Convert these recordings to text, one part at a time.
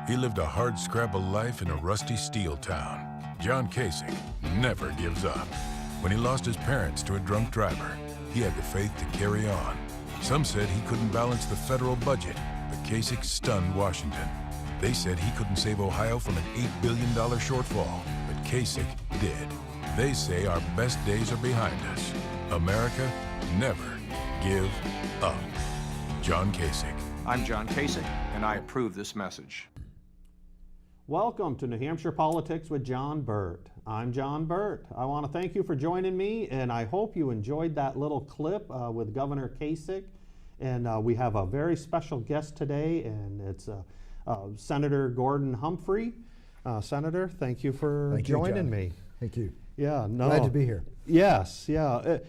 He lived a hard-scrabble life in a rusty steel town. John Kasich never gives up. When he lost his parents to a drunk driver, he had the faith to carry on. Some said he couldn't balance the federal budget, but Kasich stunned Washington. They said he couldn't save Ohio from an $8 billion shortfall, but Kasich did. They say our best days are behind us. America, never give up. John Kasich. I'm John Kasich, and I approve this message. Welcome to New Hampshire Politics with John Burt. I'm John Burt. I want to thank you for joining me, and I hope you enjoyed that little clip with Governor Kasich. And we have a very special guest today, and it's Senator Gordon Humphrey. Senator, thank you for joining me. Thank you. Yeah, no. Glad to be here. Yes, yeah.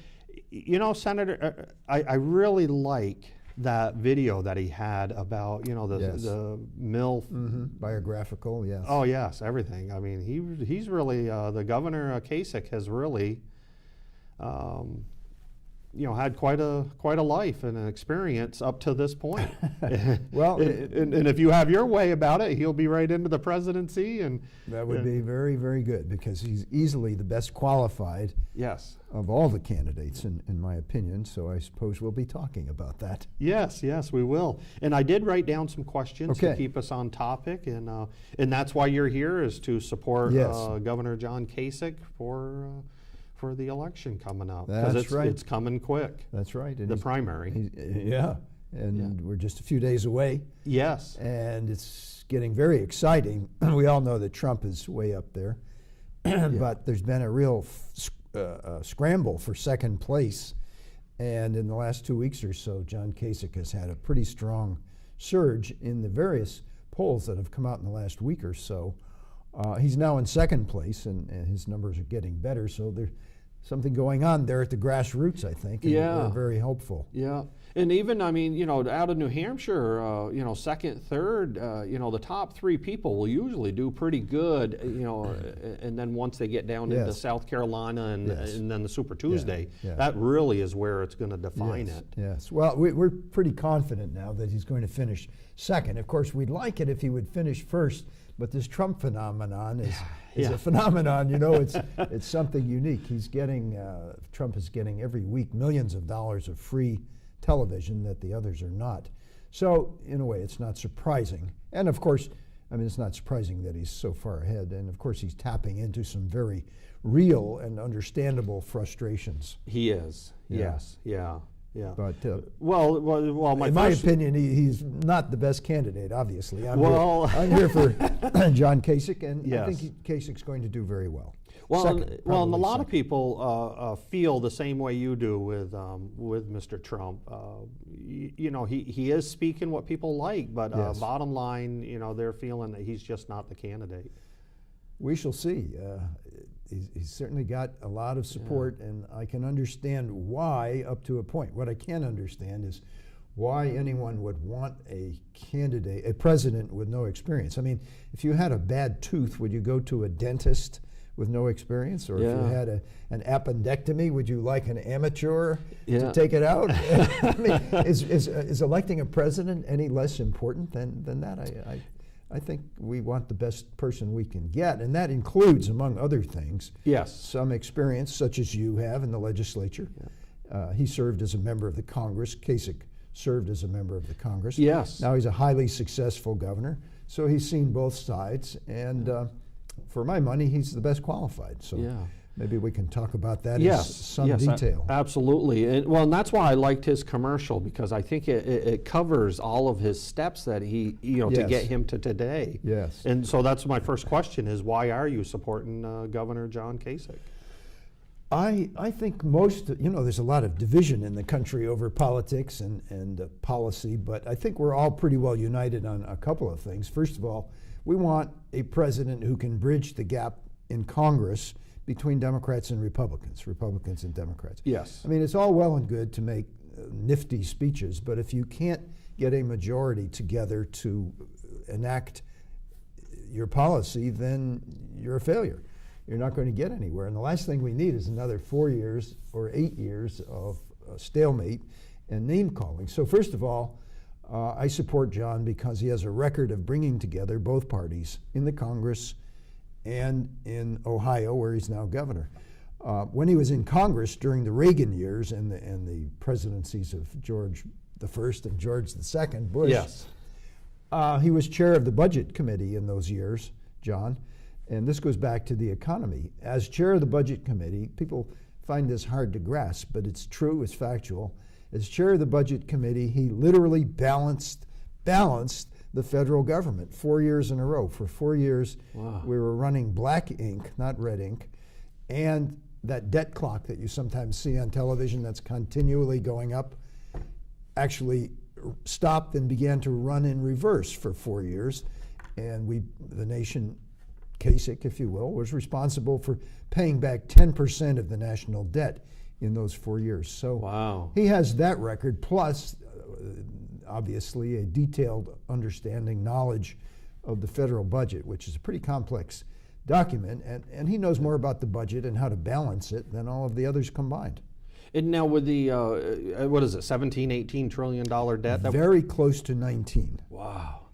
You know, Senator, I really like that video that he had about, you know, the mill. Biographical, yes. Oh, yes, everything. I mean, he's really, the Governor Kasich has really, you know, had quite a life and an experience up to this point. Well, and if you have your way about it, he'll be right into the presidency, and that would be very, very good, because he's easily the best qualified of all the candidates, in my opinion. So I suppose we'll be talking about that. Yes, we will. And I did write down some questions to keep us on topic, and that's why you're here, is to support Governor John Kasich for the election coming up. That's right. It's coming quick. That's right. And the primary. We're just a few days away. Yes. And it's getting very exciting. We all know that Trump is way up there, but there's been a real scramble for second place. And in the last 2 weeks or so, John Kasich has had a pretty strong surge in the various polls that have come out in the last week or so. He's now in second place, and his numbers are getting better. So there's something going on there at the grassroots, I think. And we're very hopeful. Yeah. And even, I mean, you know, out of New Hampshire, you know, second, third, you know, the top three people will usually do pretty good, you know, and then once they get down into South Carolina and then the Super Tuesday, that really is where it's going to define it. Yes. Well, we're pretty confident now that he's going to finish second. Of course, we'd like it if he would finish first, but this Trump phenomenon is a phenomenon. You know, it's something unique. He's getting Trump is getting every week millions of dollars of free television that the others are not. So in a way, it's not surprising. And of course, I mean, it's not surprising that he's so far ahead. And of course, he's tapping into some very real and understandable frustrations. He is. Yes. Yeah. But in my opinion, he's not the best candidate. Obviously, I'm here for John Kasich, and I think Kasich's going to do very well. And a lot of people feel the same way you do with Mr. Trump. You know, he is speaking what people like, but bottom line, you know, they're feeling that he's just not the candidate. We shall see. He's certainly got a lot of support, and I can understand why up to a point. What I can't understand is why anyone would want a president with no experience. I mean, if you had a bad tooth, would you go to a dentist with no experience? Or if you had an appendectomy, would you like an amateur to take it out? I mean, is electing a president any less important than that? I think we want the best person we can get, and that includes, among other things, some experience, such as you have in the legislature. He served as a member of the Congress. Kasich served as a member of the Congress. Yes. Now he's a highly successful governor, so he's seen both sides, and for my money, he's the best qualified. So maybe we can talk about that in some detail. Absolutely. And that's why I liked his commercial, because I think it covers all of his steps that he, you know, to get him to today. Yes. And so that's my first question is, why are you supporting Governor John Kasich? I think you know, there's a lot of division in the country over politics and policy, but I think we're all pretty well united on a couple of things. First of all, we want a president who can bridge the gap in Congress between Democrats and Republicans and Democrats. Yes. I mean, it's all well and good to make nifty speeches, but if you can't get a majority together to enact your policy, then you're a failure. You're not going to get anywhere. And the last thing we need is another 4 years or 8 years of stalemate and name calling. So first of all, I support John because he has a record of bringing together both parties in the Congress and in Ohio, where he's now governor. When he was in Congress during the Reagan years and the presidencies of George the First and George the Second Bush, Yes. he was chair of the Budget Committee in those years, John, and this goes back to the economy. As chair of the Budget Committee, people find this hard to grasp, but it's true, it's factual. As chair of the Budget Committee, he literally balanced the federal government 4 years in a row. For 4 years, Wow. we were running black ink, not red ink, and that debt clock that you sometimes see on television that's continually going up actually stopped and began to run in reverse for 4 years. And the nation, Kasich, if you will, was responsible for paying back 10% of the national debt in those 4 years. So Wow. he has that record, plus obviously a detailed understanding, knowledge of the federal budget, which is a pretty complex document, and he knows more about the budget and how to balance it than all of the others combined. And now with the, what is it, $17-18 trillion debt? Very close to 19. Wow.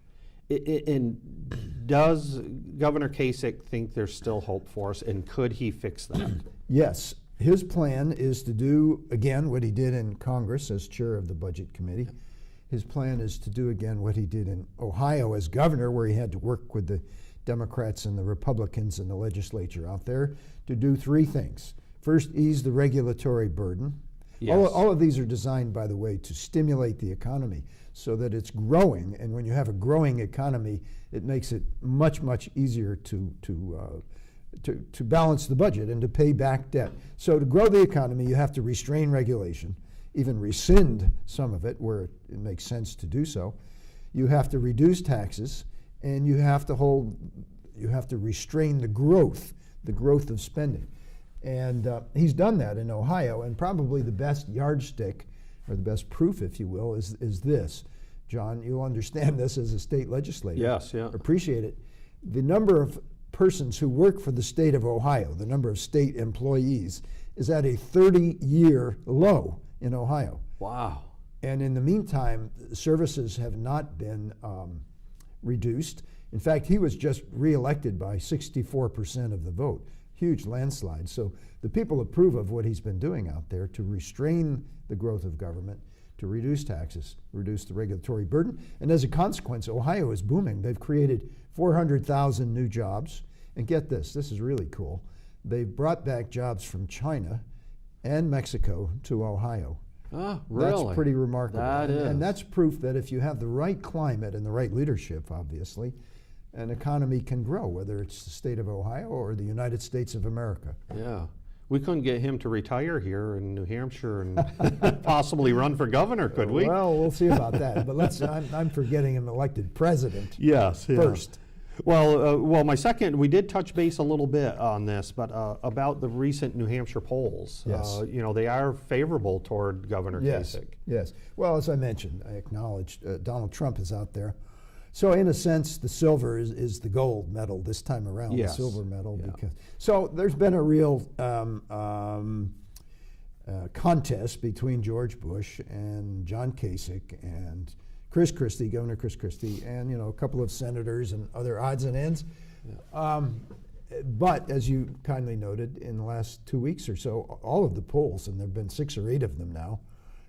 And does Governor Kasich think there's still hope for us, and could he fix that? Yes. His plan is to do, again, what he did in Congress as chair of the Budget Committee. His plan is to do, again, what he did in Ohio as governor, where he had to work with the Democrats and the Republicans in the legislature out there to do three things. First, ease the regulatory burden. Yes. All of these are designed, by the way, to stimulate the economy so that it's growing. And when you have a growing economy, it makes it much, much easier to balance the budget and to pay back debt. So to grow the economy, you have to restrain regulation, even rescind some of it where it makes sense to do so. You have to reduce taxes, and you have to restrain the growth of spending. And he's done that in Ohio, and probably the best yardstick, or the best proof, if you will, is this. John, you'll understand this as a state legislator. Yes, yeah. Appreciate it. The number of persons who work for the state of Ohio, the number of state employees, is at a 30-year low in Ohio. Wow. And in the meantime, services have not been reduced. In fact, he was just reelected by 64% of the vote. Huge landslide. So the people approve of what he's been doing out there to restrain the growth of government, to reduce taxes, reduce the regulatory burden. And as a consequence, Ohio is booming. They've created 400,000 new jobs. And get this is really cool. They've brought back jobs from China and Mexico to Ohio. Ah, really? That's pretty remarkable. That is. And that's proof that if you have the right climate and the right leadership, obviously, an economy can grow, whether it's the state of Ohio or the United States of America. Yeah. We couldn't get him to retire here in New Hampshire and possibly run for governor, could we? Well, we'll see about that. But I'm for getting him elected president Yes. first. Well, my second, we did touch base a little bit on this, but about the recent New Hampshire polls. Yes. They are favorable toward Governor Yes. Kasich. Yes. Well, as I mentioned, I acknowledged Donald Trump is out there. So in a sense, the silver is the gold medal this time around, Yes. the silver medal. Yeah. So there's been a real contest between George Bush and John Kasich and Chris Christie, Governor Chris Christie, and a couple of senators and other odds and ends. Yeah. But as you kindly noted, in the last 2 weeks or so, all of the polls, and there have been 6 or 8 of them now,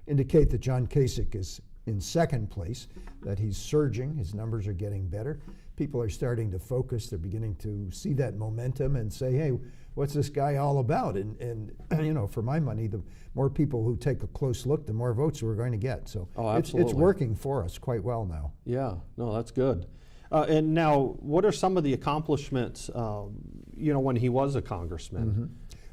indicate that John Kasich is in second place, that he's surging, his numbers are getting better. People are starting to focus, they're beginning to see that momentum and say, hey, what's this guy all about? And for my money, the more people who take a close look, the more votes we're going to get. So it's working for us quite well now. Yeah, no, that's good. And now, what are some of the accomplishments, when he was a congressman? Mm-hmm.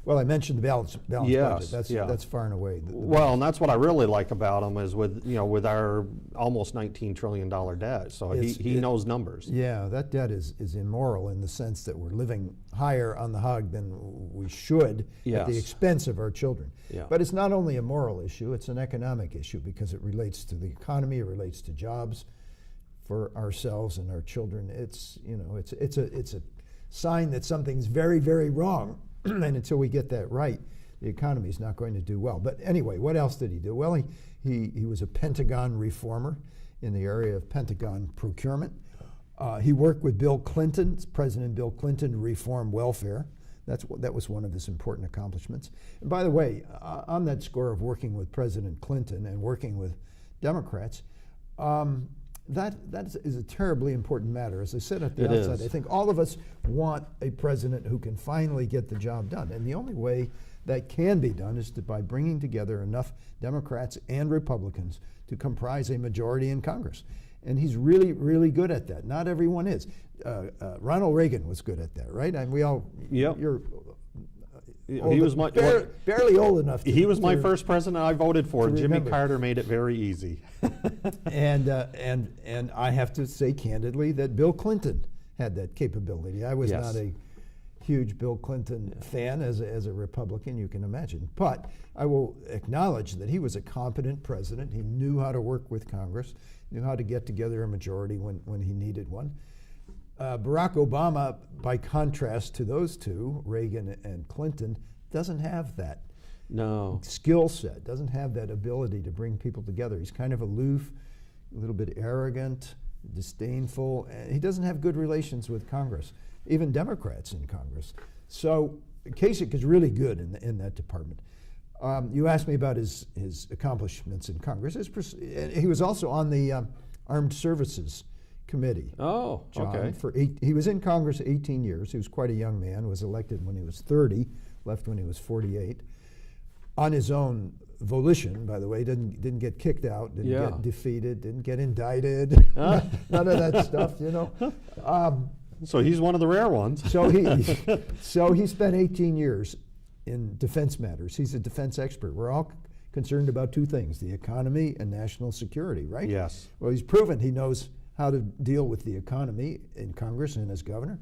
Well, I mentioned the balanced Yes, budget. That's far and away. Well, and that's what I really like about him is with our almost $19 trillion debt. So he knows numbers. Yeah, that debt is immoral in the sense that we're living higher on the hog than we should at the expense of our children. Yeah. But it's not only a moral issue; it's an economic issue because it relates to the economy, it relates to jobs for ourselves and our children. It's a sign that something's very, very wrong. And until we get that right, the economy is not going to do well. But anyway, what else did he do? Well, he was a Pentagon reformer. in the area of Pentagon procurement. He worked with President Bill Clinton, to reform welfare. That was one of his important accomplishments. And by the way, on that score of working with President Clinton and working with Democrats, that is a terribly important matter. As I said at the outset, I think all of us want a president who can finally get the job done. And the only way that can be done is by bringing together enough Democrats and Republicans to comprise a majority in Congress. And he's really, really good at that. Not everyone is. Ronald Reagan was good at that, right? And we all, Yep. you're He was my barely old enough. He was my first president I voted for. Jimmy remember. Carter made it very easy. And I have to say candidly that Bill Clinton had that capability. I was not a huge Bill Clinton fan as a Republican, you can imagine. But I will acknowledge that he was a competent president. He knew how to work with Congress, knew how to get together a majority when he needed one. Barack Obama, by contrast to those two, Reagan and Clinton, doesn't have that skill set, doesn't have that ability to bring people together. He's kind of aloof, a little bit arrogant, disdainful, and he doesn't have good relations with Congress, even Democrats in Congress. So Kasich is really good in that department. You asked me about his accomplishments in Congress. He was also on the Armed Services Committee. Oh, John, okay. He was in Congress 18 years. He was quite a young man, was elected when he was 30, left when he was 48. On his own volition, by the way, didn't get kicked out, didn't get defeated, didn't get indicted, none of that stuff, you know. So he's one of the rare ones. So he spent 18 years in defense matters. He's a defense expert. We're all concerned about two things, the economy and national security, right? Yes. Well, he's proven he knows how to deal with the economy in Congress and as governor,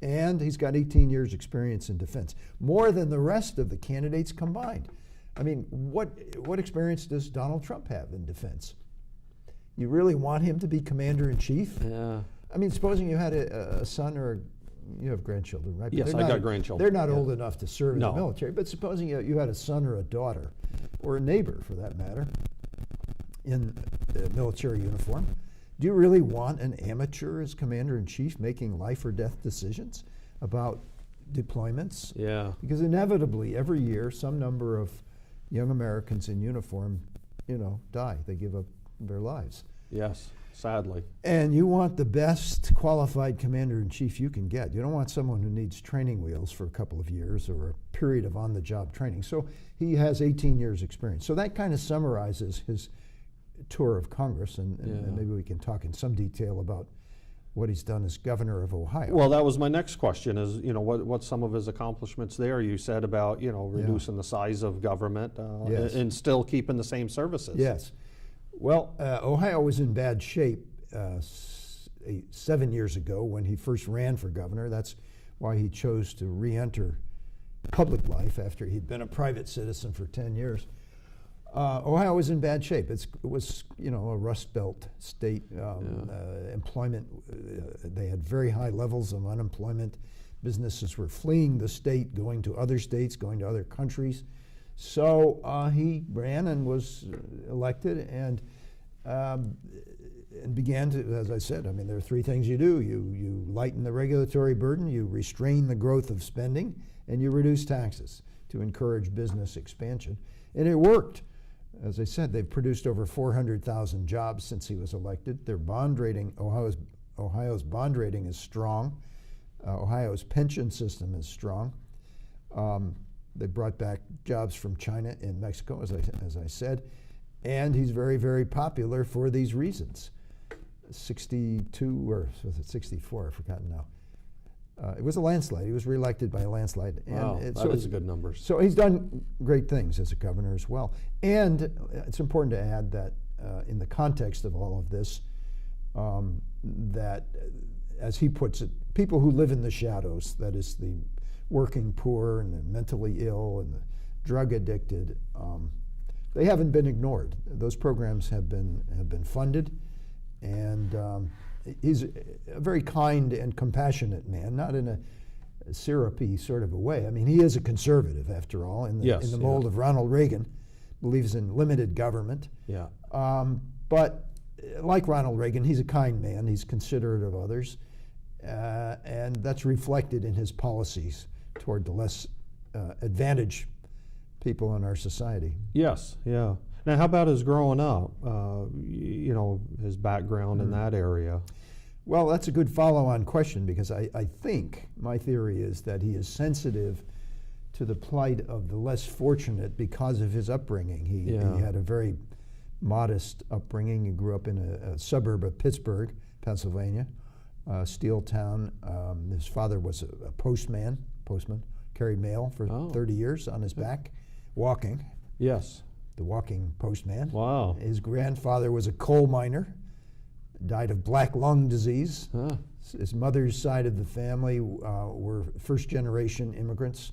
and he's got 18 years experience in defense, more than the rest of the candidates combined. I mean, what experience does Donald Trump have in defense? You really want him to be commander-in-chief? Yeah. I mean, supposing you had a son or you have grandchildren, right? Yes, I got grandchildren. They're not old enough to serve in the military, but supposing you had a son or a daughter, or a neighbor for that matter, in a military uniform, do you really want an amateur as commander-in-chief making life or death decisions about deployments? Yeah. Because inevitably, every year, some number of young Americans in uniform, die. They give up their lives. Yes, sadly. And you want the best qualified commander-in-chief you can get. You don't want someone who needs training wheels for a couple of years or a period of on-the-job training. So he has 18 years experience. So that kind of summarizes his tour of Congress, and maybe we can talk in some detail about what he's done as governor of Ohio. Well, that was my next question is, what's some of his accomplishments there? You said about, reducing the size of government and still keeping the same services. Yes. Well, Ohio was in bad shape 7 years ago when he first ran for governor. That's why he chose to re-enter public life after he'd been a private citizen for 10 years. Ohio was in bad shape. It was, a Rust Belt state. Employment, they had very high levels of unemployment. Businesses were fleeing the state, going to other states, going to other countries. So he ran and was elected and began to, as I said, there are three things you do. You lighten the regulatory burden, you restrain the growth of spending, and you reduce taxes to encourage business expansion. And it worked. As I said, they've produced over 400,000 jobs since he was elected. Their bond rating, Ohio's bond rating is strong. Ohio's pension system is strong. They brought back jobs from China and Mexico, as I said, and he's very, very popular for these reasons. 62, or was it 64? I've forgotten now. It was a landslide. He was reelected by a landslide. Wow, that is a good number. So he's done great things as a governor as well. And it's important to add that in the context of all of this, that, as he puts it, people who live in the shadows, that is the working poor and the mentally ill and the drug addicted, they haven't been ignored. Those programs have been funded, and he's a very kind and compassionate man, not in a syrupy sort of a way. He is a conservative, after all, in the mold of Ronald Reagan, believes in limited government. Yeah. But like Ronald Reagan, he's a kind man. He's considerate of others, and that's reflected in his policies toward the less advantaged people in our society. Yes, yeah. Now, how about his growing up? You know, his background in that area. Well, that's a good follow-on question, because I think my theory is that he is sensitive to the plight of the less fortunate because of his upbringing. He had a very modest upbringing. He grew up in a suburb of Pittsburgh, Pennsylvania, steel town. His father was a postman, carried mail for 30 years on his back, walking. Yes. The walking postman. Wow. His grandfather was a coal miner, died of black lung disease. Huh. His mother's side of the family were first-generation immigrants.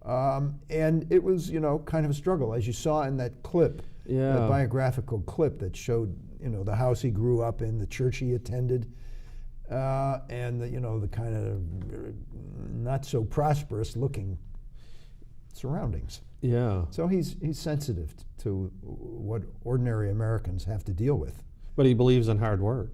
And it was, you know, kind of a struggle, as you saw in that clip, that biographical clip that showed, you know, the house he grew up in, the church he attended, and the, you know, the kind of not so prosperous looking surroundings. Yeah. So he's sensitive to what ordinary Americans have to deal with. But he believes in hard work.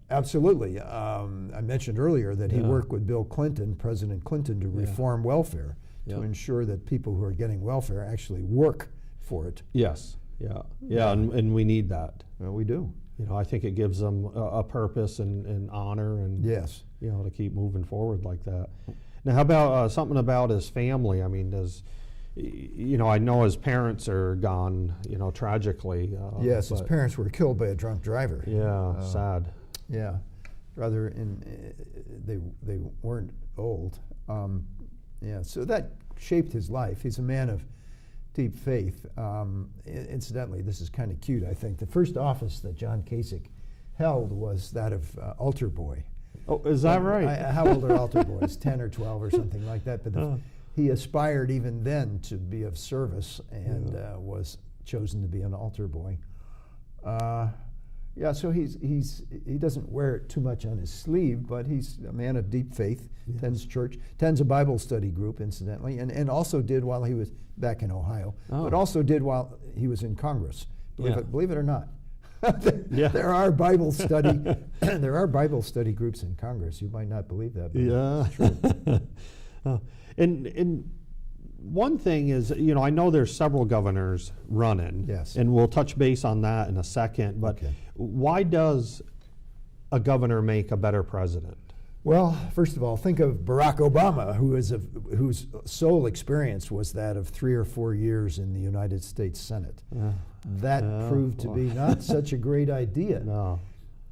Absolutely. I mentioned earlier that he worked with Bill Clinton, President Clinton, to reform welfare, to ensure that people who are getting welfare actually work for it. Yes. Yeah. And we need that. Well, we do. You know, I think it gives them a purpose and honor, and you know, to keep moving forward like that. Now, how about something about his family? I mean, you know, I know his parents are gone, you know, tragically. Yes, his parents were killed by a drunk driver. Yeah, sad. Yeah, rather they weren't old. Yeah, so that shaped his life. He's a man of deep faith. Incidentally, this is kind of cute, I think. The first office that John Kasich held was that of altar boy. Oh, is that right? How old are altar boys? 10 or 12 or something like that. But he aspired even then to be of service, and was chosen to be an altar boy. Yeah, so he doesn't wear it too much on his sleeve, but he's a man of deep faith, attends church, attends a Bible study group, incidentally, and also did while he was back in Ohio, but also did while he was in Congress. Believe it or not. There are Bible study groups in Congress. You might not believe that, but it's true. And one thing is, you know, I know there's several governors running. Yes. And we'll touch base on that in a second. But why does a governor make a better president? Well, first of all, think of Barack Obama, whose sole experience was that of 3 or 4 years in the United States Senate. That proved to be not such a great idea. No.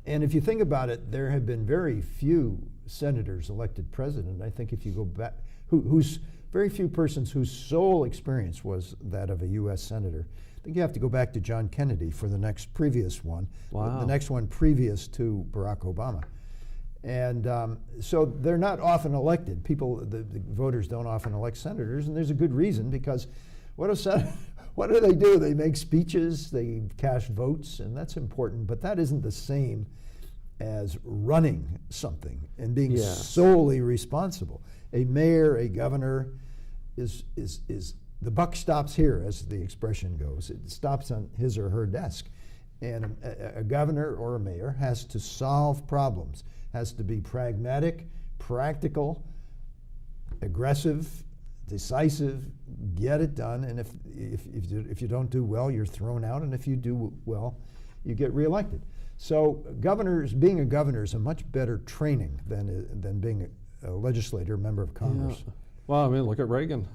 And if you think about it, there have been very few senators elected president. I think if you go back, who's very few persons whose sole experience was that of a U.S. senator. I think you have to go back to John Kennedy for the next previous one, the next one previous to Barack Obama. And so they're not often elected. The voters don't often elect senators, and there's a good reason, because what do they do? They make speeches, they cast votes, and that's important, but that isn't the same as running something and being solely responsible. A mayor, a governor, is the buck stops here, as the expression goes. It stops on his or her desk. And a governor or a mayor has to solve problems, has to be pragmatic, practical, aggressive, decisive, get it done. And if you don't do well, you're thrown out. And if you do well, you get reelected. So being a governor is a much better training than being a legislator, member of Congress. Yeah. Well, I mean, look at Reagan.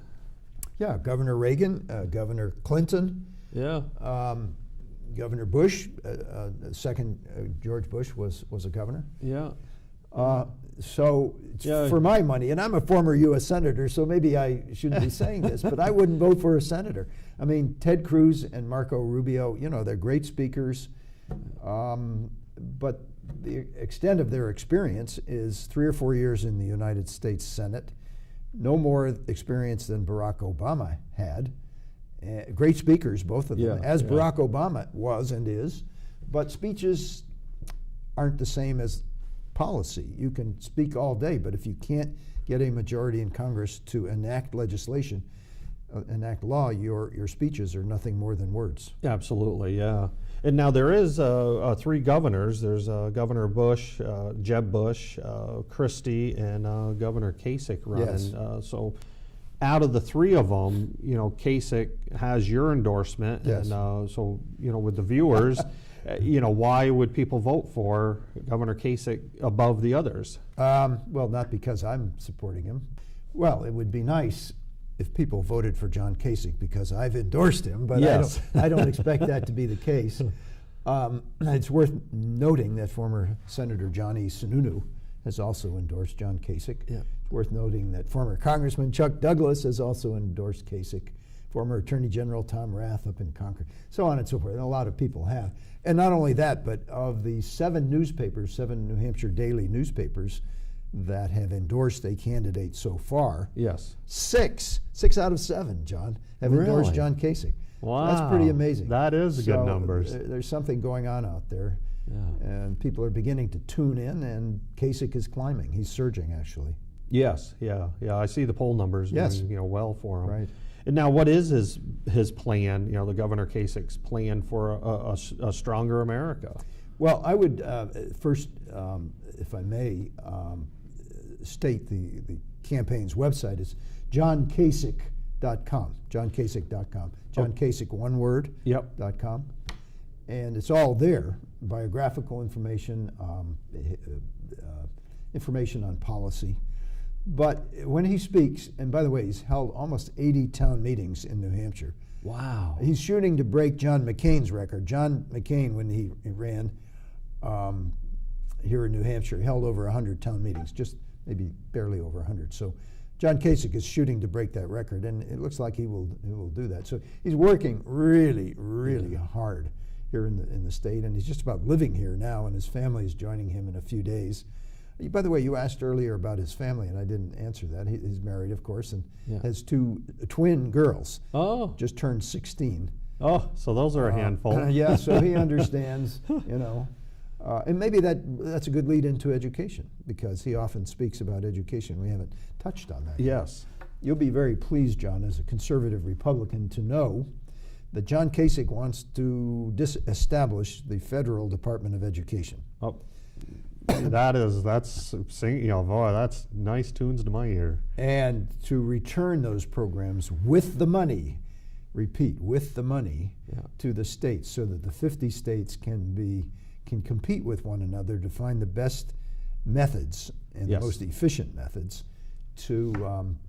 Yeah, Governor Reagan, Governor Clinton. Yeah. Governor Bush, second George Bush was a governor. Yeah. So for my money, and I'm a former U.S. senator, so maybe I shouldn't be saying this, but I wouldn't vote for a senator. I mean, Ted Cruz and Marco Rubio, you know, they're great speakers, but the extent of their experience is 3 or 4 years in the United States Senate, no more experience than Barack Obama had. Great speakers, both of them, as Barack Obama was and is, but speeches aren't the same as policy. You can speak all day, but if you can't get a majority in Congress to enact legislation, enact law, your speeches are nothing more than words. Absolutely, yeah. And now there is 3 governors. There's Governor Bush, Jeb Bush, Christie, and Governor Kasich running. Yes. So out of the 3 of them, Kasich has your endorsement. Yes. And so, with the viewers, why would people vote for Governor Kasich above the others? Well, not because I'm supporting him. Well, it would be nice if people voted for John Kasich because I've endorsed him, but Yes. I don't expect that to be the case. It's worth noting that former Senator Johnny Sununu has also endorsed John Kasich. Yeah. It's worth noting that former Congressman Chuck Douglas has also endorsed Kasich. Former Attorney General Tom Rath up in Concord, so on and so forth. And a lot of people have. And not only that, but of the 7 New Hampshire daily newspapers that have endorsed a candidate so far, Yes. 6 out of 7, John, have endorsed Really? John Kasich. Wow. That's pretty amazing. That is good numbers. There's something going on out there, Yeah. and people are beginning to tune in, and Kasich is climbing. He's surging, actually. Yes, yeah. I see the poll numbers Yes. doing, well for him. Right. And now, what is his plan? The Governor Kasich's plan for a stronger America? Well, I would first, if I may, state the campaign's website is johnkasich.com. johnkasich.com. John Kasich, one word. Yep. .com, and it's all there: biographical information, information on policy. But when he speaks, and by the way, he's held almost 80 town meetings in New Hampshire. Wow. He's shooting to break John McCain's record. John McCain, when he ran here in New Hampshire, held over 100 town meetings, just maybe barely over 100. So John Kasich is shooting to break that record, and it looks like he will do that. So he's working really, really hard here in the state, and he's just about living here now, and his family is joining him in a few days. By the way, you asked earlier about his family, and I didn't answer that. He's married, of course, and has 2 twin girls. Oh. Just turned 16. Oh, so those are a handful. Yeah, so he understands, and maybe that's a good lead into education, because he often speaks about education. We haven't touched on that yet. Yes. You'll be very pleased, John, as a conservative Republican, to know that John Kasich wants to disestablish the Federal Department of Education. Oh. That's nice tunes to my ear. And to return those programs with the money, with the money to the states, so that the 50 states can compete with one another to find the best methods and the most efficient methods to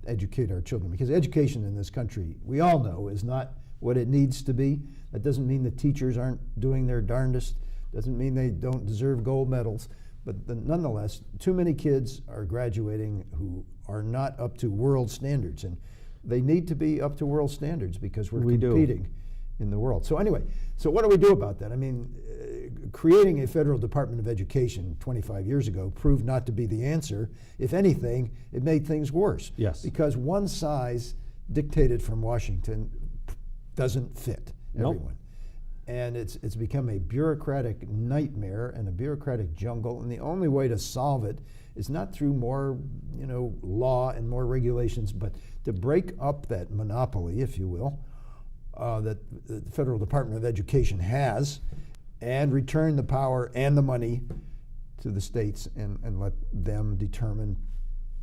educate our children. Because education in this country, we all know, is not what it needs to be. That doesn't mean the teachers aren't doing their darndest, doesn't mean they don't deserve gold medals. But nonetheless, too many kids are graduating who are not up to world standards, and they need to be up to world standards because we're competing in the world. So anyway, what do we do about that? I mean, creating a Federal Department of Education 25 years ago proved not to be the answer. If anything, it made things worse. Yes. Because one size dictated from Washington doesn't fit everyone. And it's become a bureaucratic nightmare and a bureaucratic jungle, and the only way to solve it is not through more, law and more regulations, but to break up that monopoly, if you will, that the Federal Department of Education has, and return the power and the money to the states and let them determine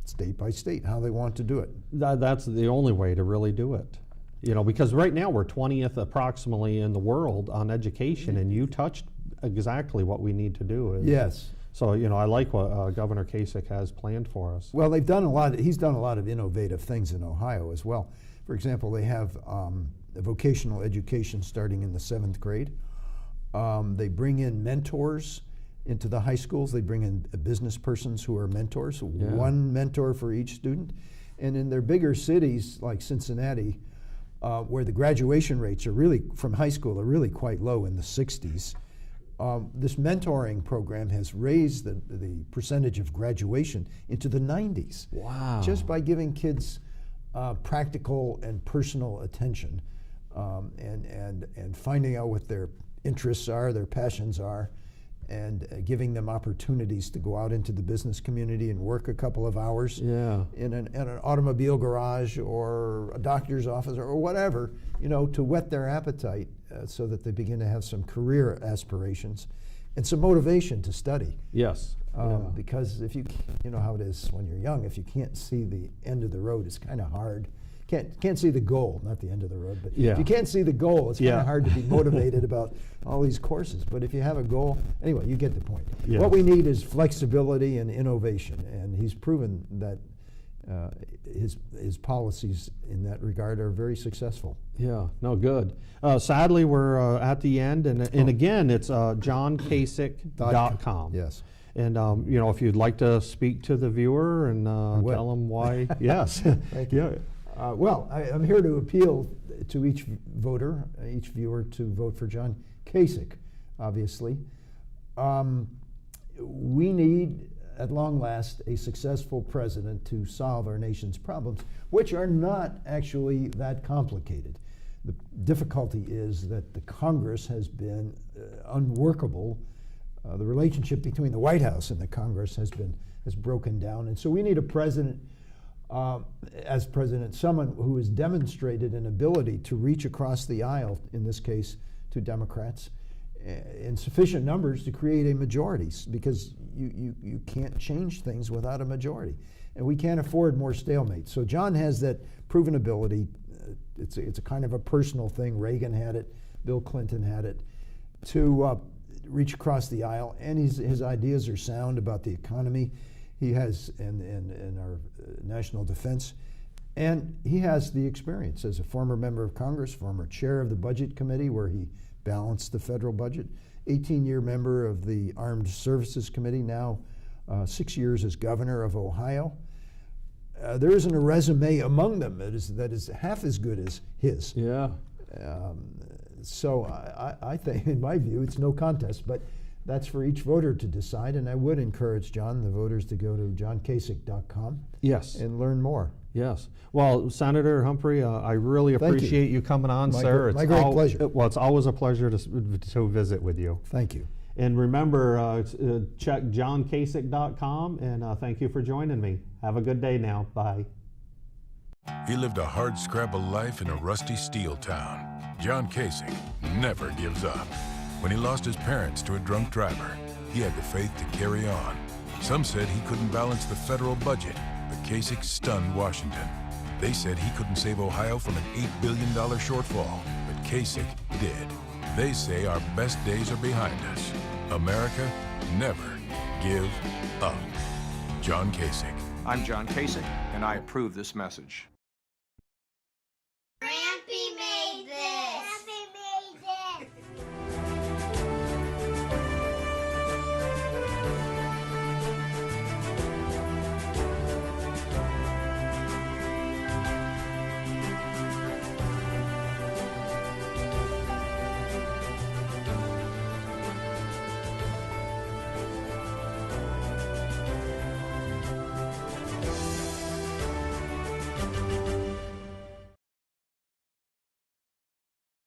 state by state how they want to do it. That's the only way to really do it. Because right now we're 20th approximately in the world on education, and you touched exactly what we need to do. Yes. So, I like what Governor Kasich has planned for us. Well, he's done a lot of innovative things in Ohio as well. For example, they have vocational education starting in the 7th grade. They bring in mentors into the high schools. They bring in business persons who are mentors, one mentor for each student. And in their bigger cities like Cincinnati, where the graduation rates are really from high school are really quite low in the 60s. This mentoring program has raised the percentage of graduation into the 90s. Wow! Just by giving kids practical and personal attention, and finding out what their interests are, their passions are, and giving them opportunities to go out into the business community and work a couple of hours in an automobile garage or a doctor's office or whatever, to whet their appetite so that they begin to have some career aspirations and some motivation to study. Yes. Because if you know how it is when you're young, if you can't see the end of the road, it's kind of hard. Can't see the goal, not the end of the road, but if you can't see the goal, it's kind of hard to be motivated about all these courses. But if you have a goal, anyway, you get the point. Yeah. What we need is flexibility and innovation, and he's proven that his policies in that regard are very successful. Yeah, no, good. Sadly, we're at the end, and again, it's johnkasich.com. Yes. And if you'd like to speak to the viewer and tell them why, yes. Thank you. Well, I'm here to appeal to each voter, each viewer, to vote for John Kasich, obviously. We need, at long last, a successful president to solve our nation's problems, which are not actually that complicated. The difficulty is that the Congress has been unworkable. The relationship between the White House and the Congress has broken down, and so we need a president, as president, someone who has demonstrated an ability to reach across the aisle, in this case to Democrats, in sufficient numbers to create a majority, because you can't change things without a majority, and we can't afford more stalemate. So John has that proven ability. It's a kind of a personal thing. Reagan had it, Bill Clinton had it, to reach across the aisle, and his ideas are sound about the economy. He has in our national defense, and he has the experience as a former member of Congress, former chair of the Budget Committee, where he balanced the federal budget, 18-year member of the Armed Services Committee, now 6 years as governor of Ohio. There isn't a resume among them that is half as good as his. Yeah. So I think, in my view, it's no contest, but that's for each voter to decide, and I would encourage the voters to go to johnkasich.com Yes. and learn more. Yes. Well, Senator Humphrey, I really appreciate you coming on, sir. My great pleasure. Well, it's always a pleasure to visit with you. Thank you. And remember, check johnkasich.com, and thank you for joining me. Have a good day now. Bye. He lived a hard-scrabble life in a rusty steel town. John Kasich never gives up. When he lost his parents to a drunk driver, he had the faith to carry on. Some said he couldn't balance the federal budget, but Kasich stunned Washington. They said he couldn't save Ohio from an $8 billion shortfall, but Kasich did. They say our best days are behind us. America never give up. John Kasich. I'm John Kasich, and I approve this message.